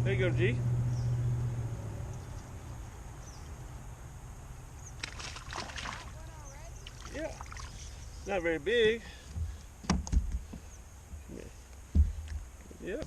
There you go, G. Yeah. Not very big. Come here. Yep.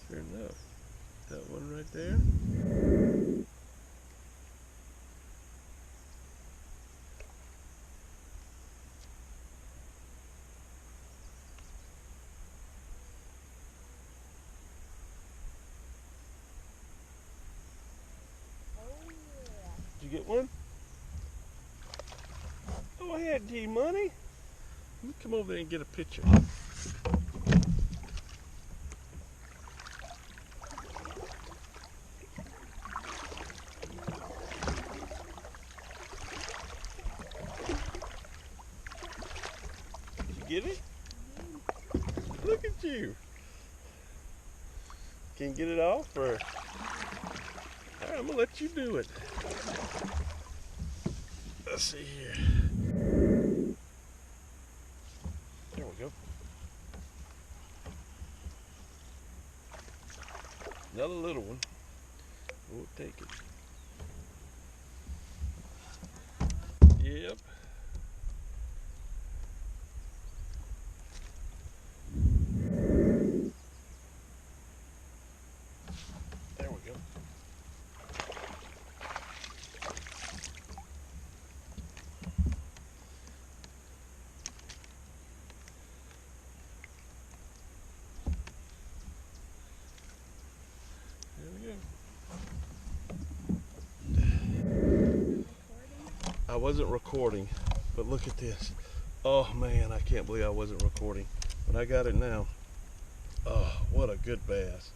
Sure enough. That one right there. Did you get one? Go ahead, G Money. Let me come over there and get a picture. Did you get it? Look at you. Can you get it off or? All right, I'm gonna let you do it. Let's see here. There we go. Another little one. We'll take it. Yep. There we go. There we go. I wasn't recording, but look at this. Oh man, I can't believe I wasn't recording. But I got it now. Oh, what a good bass.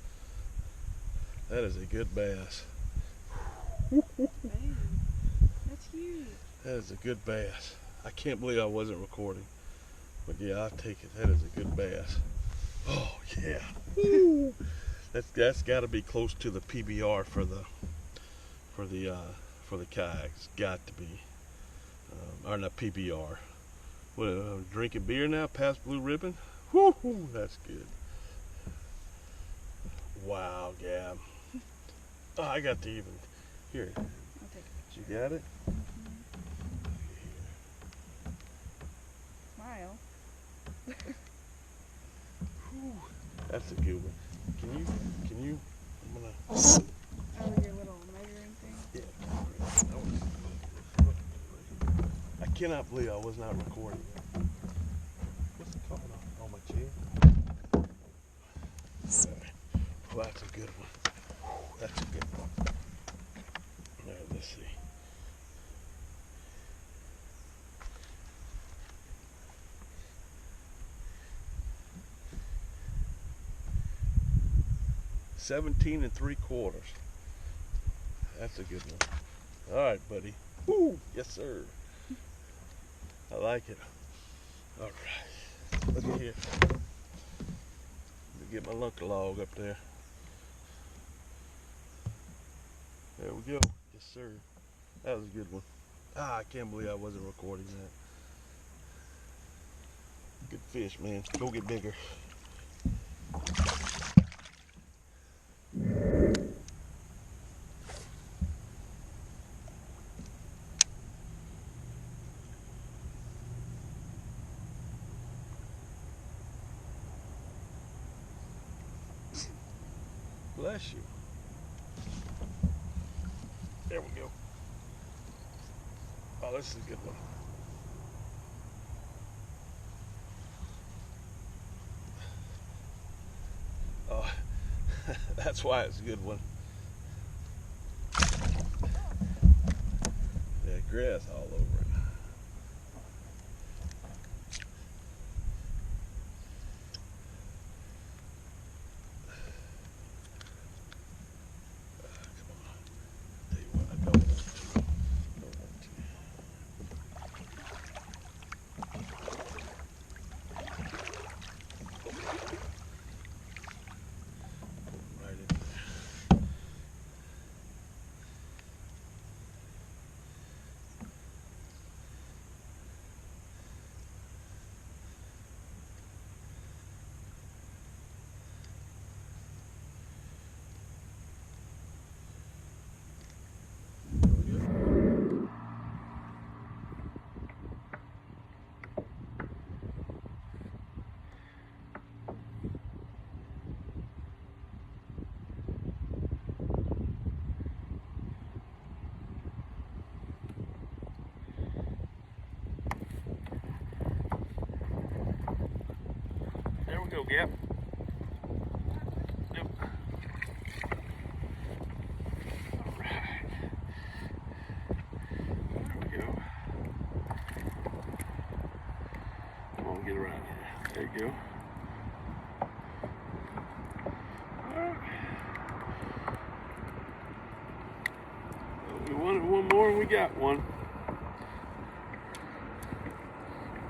That is a good bass. Man, that's huge. That is a good bass. I can't believe I wasn't recording. But yeah, I'll take it. That is a good bass. Oh yeah. Woo. That's got to be close to the PBR for the kayak. It's got to be. Or not PBR. What? Drinking beer now? Past Blue Ribbon? Whoo, that's good. Wow, Gab. Oh, I got to even. Here. I'll take it. You got it? Smile. Whew, that's a good one. Can you, I'm gonna. Oh, your little measuring thing? Yeah. I cannot believe I was not recording. What's it coming on my chair? Well, that's a good one. That's a good one. All right, let's see. $17 3/4. That's a good one. All right, buddy. Woo! Yes, sir. I like it. All right. Look at here. Let me get my lunker log up there. There we go. Yes, sir. That was a good one. Ah, I can't believe I wasn't recording that. Good fish, man. Go get bigger. Bless you. There we go. Oh, this is a good one. Oh, that's why it's a good one. Yeah, grass all over it. we go, Gap. Yep. All right. There we go. Come on, get around here. There you go. All right. Well, we wanted one more and we got one.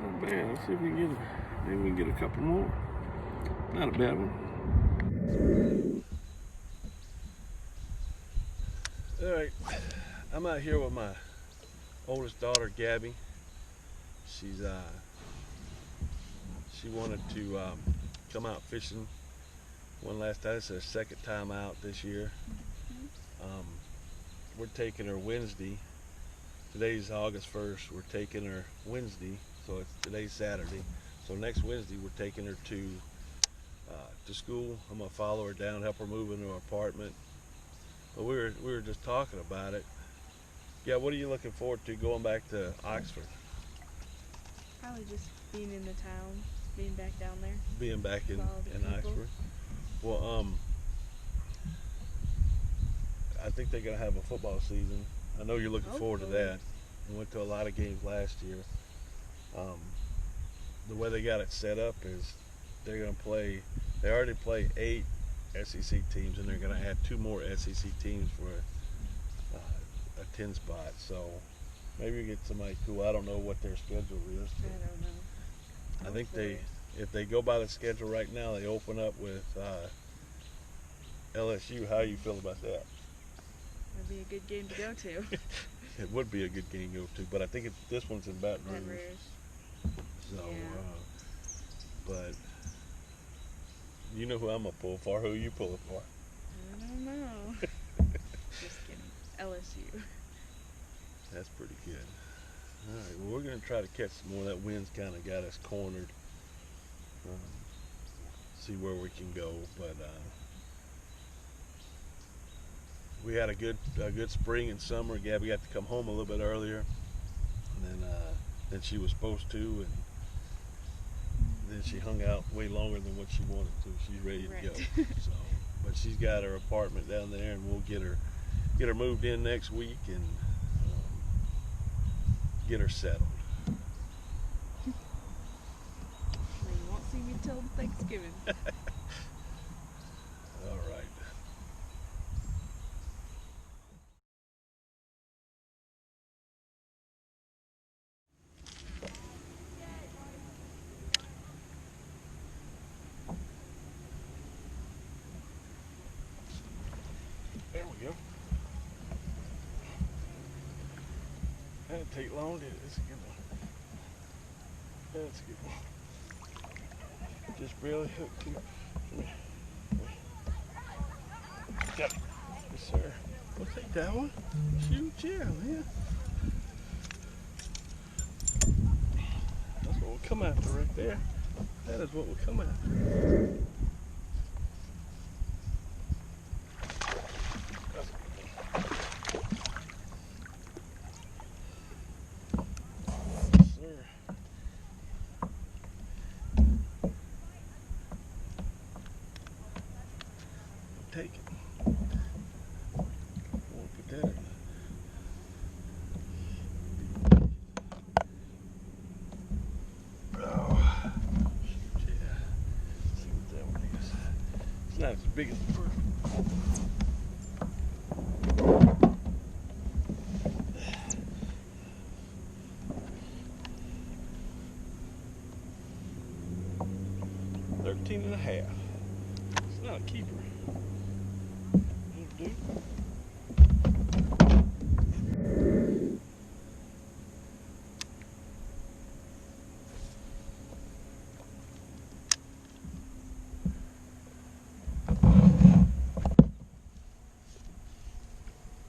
Not bad. Let's see if we can get maybe we can get a couple more. Not a bad one. All right, I'm out here with my oldest daughter, Gabby. She wanted to come out fishing one last time. It's her second time out this year. We're taking her Wednesday. Today's August 1st. We're taking her Wednesday, so today's Saturday. So next Wednesday we're taking her to school. I'm gonna follow her down, help her move into her apartment. But we were just talking about it. Yeah, what are you looking forward to going back to Oxford? Probably just being in the town, being back down there. Being back in people. Oxford. Well, I think they're gonna have a football season. I know you're looking forward to that. We went to a lot of games last year. The way they got it set up is they're gonna play. They already play 8 SEC teams, and they're gonna add 2 more SEC teams for a 10 spot. So maybe we get somebody cool. I don't know what their schedule is. I don't know. I think if they go by the schedule right now, they open up with LSU. How you feel about that? That'd be a good game to go to. It would be a good game to go to, but I think this one's in Baton Rouge. Baton Rouge. So, Yeah. But you know who I'm gonna pull for. Who you pulling for? I don't know. Just kidding. LSU. That's pretty good. All right, well, we're gonna try to catch some more. That wind's kind of got us cornered. See where we can go, but we had a good spring and summer. Gabby got to come home a little bit earlier than she was supposed to, and then she hung out way longer than what she wanted to. She's ready to go. So, but she's got her apartment down there, and we'll get her moved in next week and get her settled. Well, you won't see me till Thanksgiving. All right. There we go. That didn't take long, did it? That's a good one. That's a good one. Just barely hooked too. Come here. Got it. Yes, sir. We'll take that one. Shoot, yeah, man. That's what we'll come after right there. That is what we'll come after. Take it. We'll put that in. Oh, shoot, yeah. Let's see what that one is. It's not as big as the first one. 13 and a half. It's not a keeper. It'll do.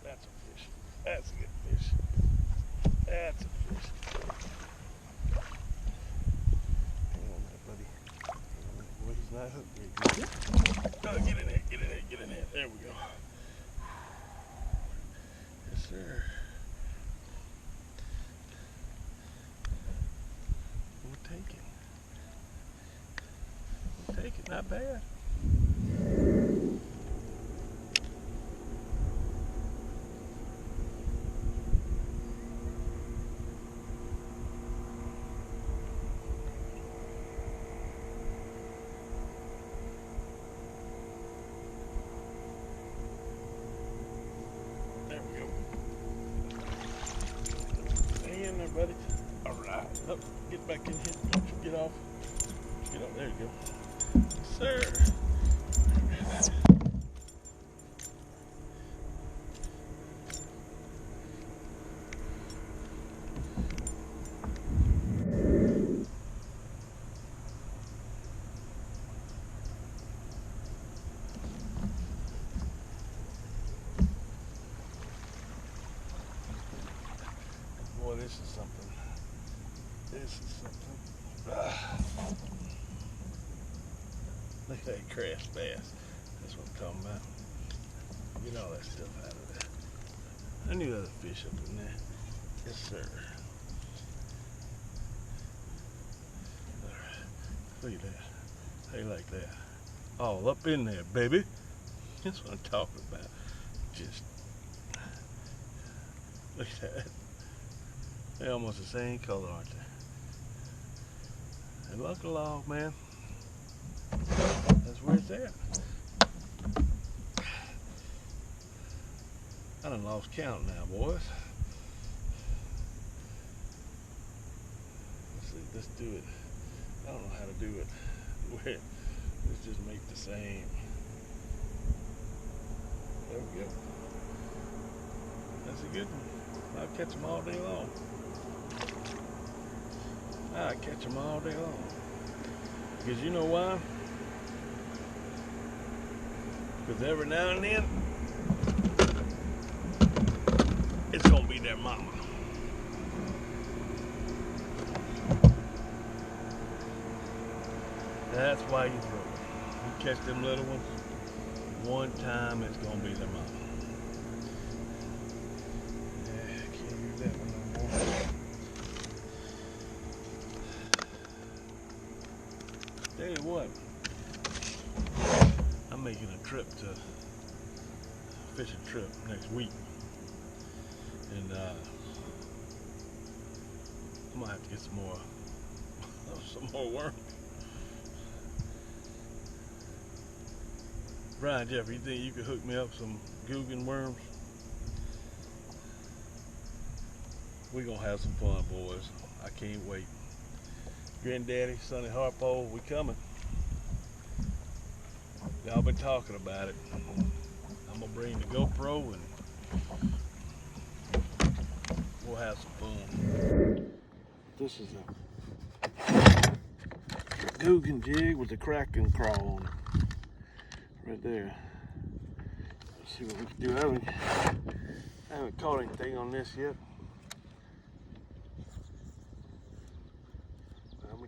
That's a fish. That's a good fish. That's a fish. Hang on there, buddy. Boy, he's not hooked very good. Oh, get in there, get in there, get in there. There we go. Yes, sir. We'll take it. We'll take take it, not bad. There we go. Hang in there, buddy. All right. Up, get back in here. Don't you get off. Get up. There you go. Yes, sir. Boy, this is something. This is something. Look at that crash bass. That's what I'm talking about. Get all that stuff out of there. I knew there was a fish up in there. Yes, sir. All right. Look at that. How you like that? All up in there, baby. That's what I'm talking about. Just look at that. They're almost the same color, aren't they? And look along, man. That's where it's at. I done lost count now, boys. Let's see, let's do it. I don't know how to do it. Let's just make the same. There we go. That's a good one. I'll catch them all day long. I'll catch them all day long. Because you know why? Because every now and then, it's going to be their mama. That's why you throw it. You catch them little ones, one time it's going to be their mama. Yeah, can't use that one no more. Tell you what, I'm making a trip to fishing trip next week, and I'm gonna have to get some more worms. Brian, Jeff, you think you could hook me up some Guggen worms? We're gonna have some fun, boys. I can't wait. Granddaddy, Sonny Harpo, we coming. Y'all been talking about it. I'm gonna bring the GoPro and we'll have some fun. This is a Guggen jig with the Kraken crawl on it. Right there. Let's see what we can do. I haven't caught anything on this yet.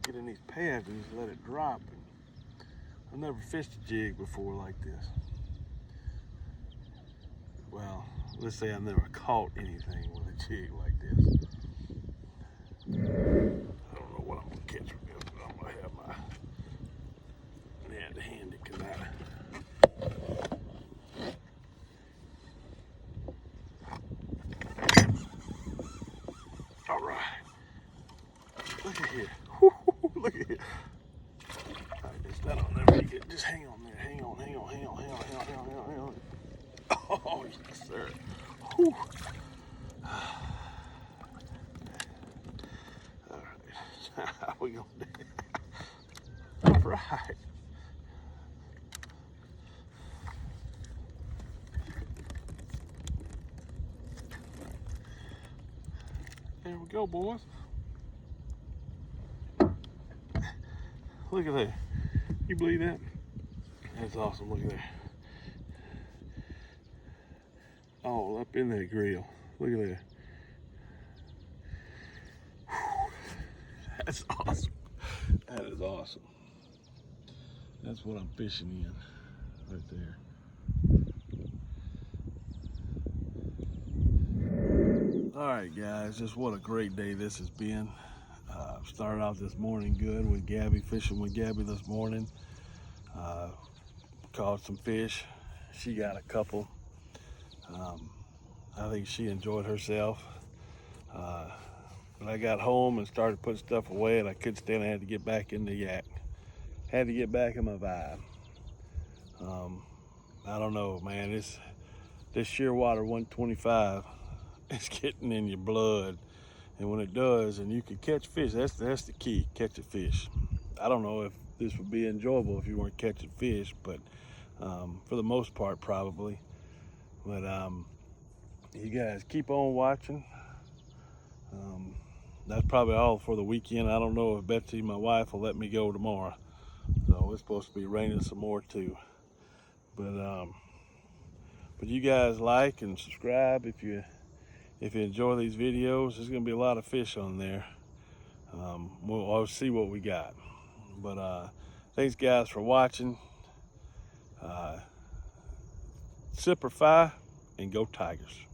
Get in these pads and just let it drop. I've never fished a jig before like this. Well, let's say I've never caught anything with a jig like this. I don't know what I'm gonna catch with this, but I'm gonna have my net handy because all right. Look at here. Look at here. All right, just that on there. Just hang on there. Hang on. Oh, yes, sir. Whew. All right. How we gonna do it? All right. There we go, boys. Look at that. You believe that? That's awesome. Look at that. All up in that grill. Look at that. Whew. That's awesome. That is awesome. That's what I'm fishing in right there. All right, guys, just what a great day this has been. Started out this morning good with Gabby, fishing with Gabby this morning. Caught some fish. She got a couple. I think she enjoyed herself. But I got home and started putting stuff away, and I couldn't stand it. I had to get back in the yak. Had to get back in my vibe. I don't know, man. This Shearwater 125 is getting in your blood, and when it does, and you can catch fish, that's the key. Catch a fish. I don't know if this would be enjoyable if you weren't catching fish, but for the most part, probably. But you guys keep on watching. That's probably all for the weekend. I don't know if Betsy, my wife, will let me go tomorrow. So it's supposed to be raining some more too. But you guys like and subscribe if you enjoy these videos. There's gonna be a lot of fish on there. I'll see what we got. But thanks guys for watching. Sip or Fi and go Tigers.